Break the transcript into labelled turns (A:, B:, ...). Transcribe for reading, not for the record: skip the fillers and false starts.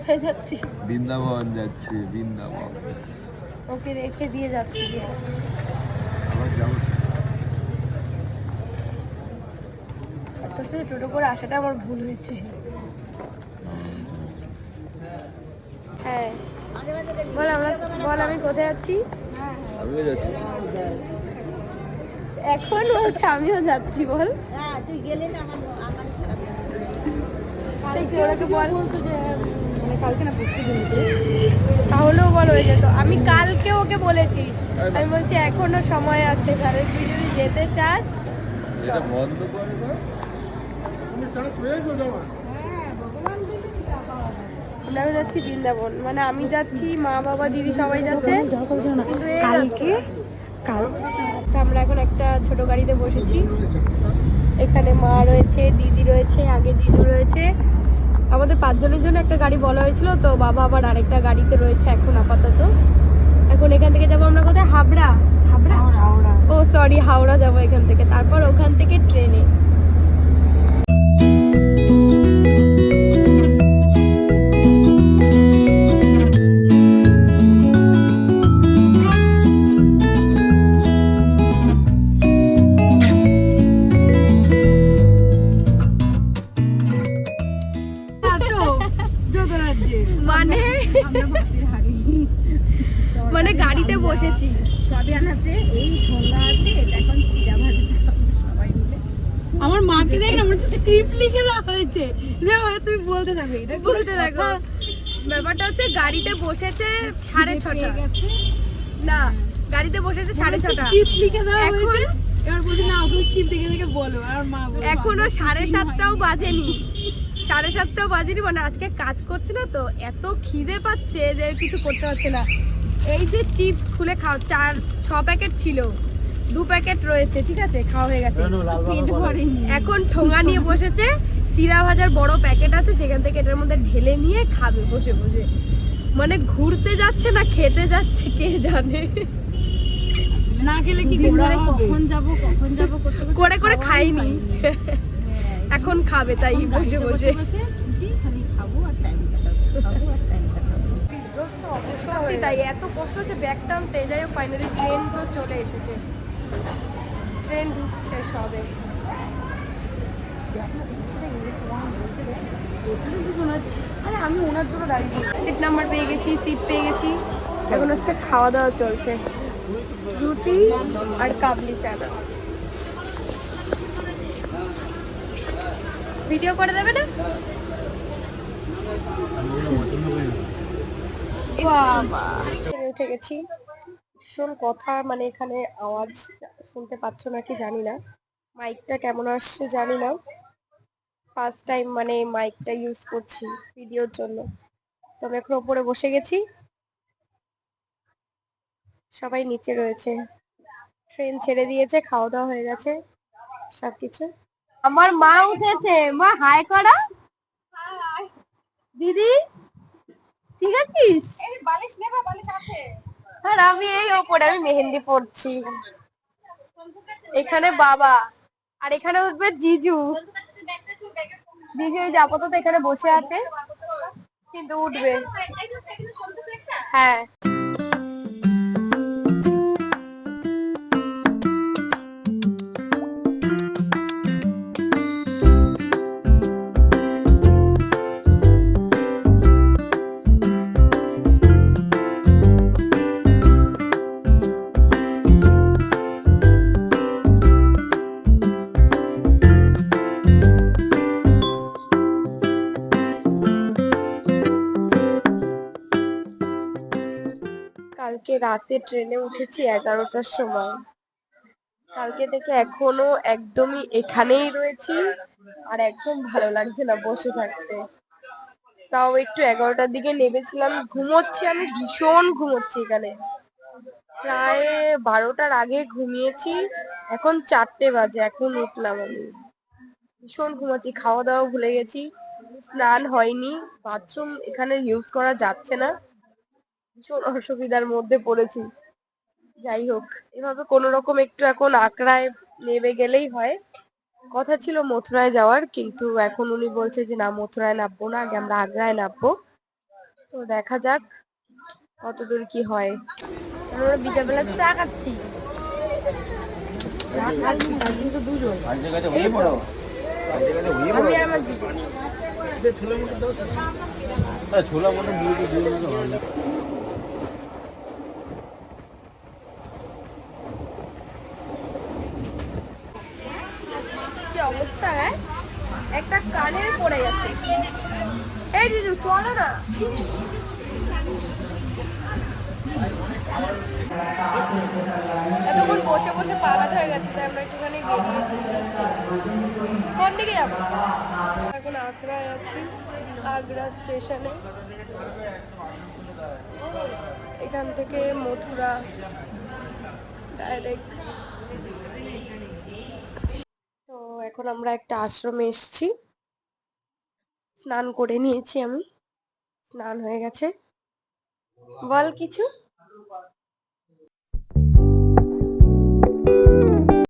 A: কোথায় যাচ্ছি?
B: বৃন্দাবন যাচ্ছি, বৃন্দাবন।
A: ওকে রেখে দিয়ে যাচ্ছি।
B: আবার যাবো।
A: তোর সাথে টোটো করে আসাটা আমার ভুল হয়েছে। হ্যাঁ বল আমি কোথায় যাচ্ছি?
B: আমিও যাচ্ছি।
A: এখন বলছে আমিও যাচ্ছি। বল
C: তুই গেলে না
A: ওরাকে বল
C: কালকে না পড়তে
A: তাহলেও বল হয়ে যেত। আমি কালকে ওকে বলেছি, আমি বলছি এখনো সময় আছে, তাহলে তুই যদি যেতে চাস
B: এটা বন্ধ করে না।
A: আমরা যাচ্ছি বৃন্দাবন, মানে আমি যাচ্ছি, মা বাবা দিদি সবাই যাচ্ছে। তো আমরা এখন একটা ছোট গাড়িতে বসেছি। এখানে মা রয়েছে, দিদি রয়েছে, আগে জিজু রয়েছে। আমাদের 5 জনের জন্য একটা গাড়ি বলা হয়েছিল, তো বাবা আবার আরেকটা গাড়িতে রয়েছে এখন আপাতত। এখন এখান থেকে যাবো আমরা কোথায়? হাবড়া। ও সরি, হাওড়া যাবো এখান থেকে, তারপর ওখান থেকে ট্রেনে। মানে গাড়িতে বসেছি,
C: সবিয়ান আছে, এই ঠোঙ্গা আছে, এটা এখন চিড়া ভাজা সবাই মিলে। আমার মাকে দেখ না, স্ক্রিপ্ট লিখে দেওয়া হয়েছে। তুমি বলতে থাকো, এটা
A: বলতে থাকো। ব্যাপারটা হচ্ছে গাড়িতে বসেছে 6:30 না, গাড়িতে বসেছে 6:30।
C: স্ক্রিপ্ট লিখে দেওয়া হয়েছে, এবার বলছি না তুমি স্ক্রিপ্ট দেখে দেখে বলো। আর মা
A: এখনো 7:30টাও বাজেনি, 7:30টাও বাজেনি। মানে আজকে কাজ করছিল তো এত খিদে পাচ্ছে যে কিছু করতে পারছে না। এই যে চিপস খুলে খাও, 4-6 প্যাকেট ছিল, 2 প্যাকেট রয়েছে, ঠিক আছে, খাওয়া হয়ে গেছে। এখন ঠোঙা নিয়ে বসেছে, চিড়া ভাজার বড় প্যাকেট আছে, সেখান থেকে এটার মধ্যে ঢেলে নিয়ে খাবে বসে বসে। মানে ঘুরতে যাচ্ছে না খেতে যাচ্ছে কে জানে।
C: না খেলে কি কখন যাবো
A: করে করে খাইনি, এখন খাবে তাই বসে বসে।
C: ছুটি খালি খাবো আর টাইম কাটাবো,
A: সত্যি তাই, এত কষ্ট হচ্ছে ব্যাগ টানতে। যাই হোক ফাইনালি ট্রেন তো চলে এসেছে, ট্রেন ঢুকছে সবে।
C: আরে আমি ওনার জন্য দাঁড়িয়ে
A: সিট নাম্বার পেয়ে গেছি, সিট পেয়ে গেছি। এখন হচ্ছে খাওয়া দাওয়া চলছে, রুটি আর কাবলি চানা। ভিডিও করে দেবে না? বাবা উঠে গেছি। ভীষণ কথা, মানে এখানে আওয়াজ শুনতে পাচ্ছ নাকি জানি না, মাইকটা কেমন আসছে জানি না। ফার্স্ট টাইম মানে মাইকটা ইউজ করছি ভিডিওর জন্য। তো আমি এখন উপরে বসে গেছি, সবাই নিচে রয়েছে। ট্রেন ছেড়ে দিয়েছে, খাওয়া দাওয়া হয়ে গেছে সবকিছু। আমার মা উঠেছে, মা হাই করো। দিদি ঠিক আছিস? বালিশ নেবা, বালিশ আছে। আর আমি এই ওপরে, আমি মেহেন্দি পড়ছি। এখানে বাবা, আর এখানে উঠবে জিজু। জিজু এই যে আপাতত এখানে বসে আছে, কিন্তু উঠবে। হ্যাঁ কালকে রাতে ট্রেনে উঠেছি 11টার সময়। কালকে থেকে এখনো একদমই এখানেই রয়েছি, আর একদম ভালো লাগছে না বসে থাকতে। তাও একটু 11টার দিকে নেমেছিলাম, ঘুমোচ্ছি, আমি ভীষণ ঘুমোচ্ছি এখানে। প্রায় 12টার আগে ঘুমিয়েছি, এখন 4টে বাজে, এখন উঠলাম আমি। ভীষণ ঘুমাচ্ছি, খাওয়া দাওয়া ভুলে গেছি, স্নান হয়নি, বাথরুম এখানে ইউজ করা যাচ্ছে না, ভীষণ অসুবিধার মধ্যে পড়েছি। যাই হোক, এভাবে কোনো রকম একটু এখন আকড়ায় নেমে গেলেই হয়। কথা ছিল মথুরায় যাওয়ার, কিন্তু এখন উনি বলছে যে না, মথুরায় নামবো না, আগে আমরা আগ্রায় নামবো। তো দেখা যাক কতদূর কি হয়। আমরা বিকেলবেলা চা খাচ্ছি।
C: কিন্তু দুজন
A: আমি আর আমার দিদি।
B: ছোলা মটর দিয়ে
A: কি অবস্থা হ্যাঁ, একটা কানের পড়ে গেছে। এই দিদু চলো না। এতক্ষণ বসে বসে পা ব্যথা হয়ে গেছে, তাই আমরা একটুখানি বেরিয়েছি। কোন দিকে যাবো? এখন আগ্রায় আছি, আগ্রা স্টেশনে। এখান থেকে মথুরা ডাইরেক্ট। তো এখন আমরা একটা আশ্রমে এসেছি। স্নান করে নিয়েছি আমি, স্নান হয়ে গেছে। বল কিছু।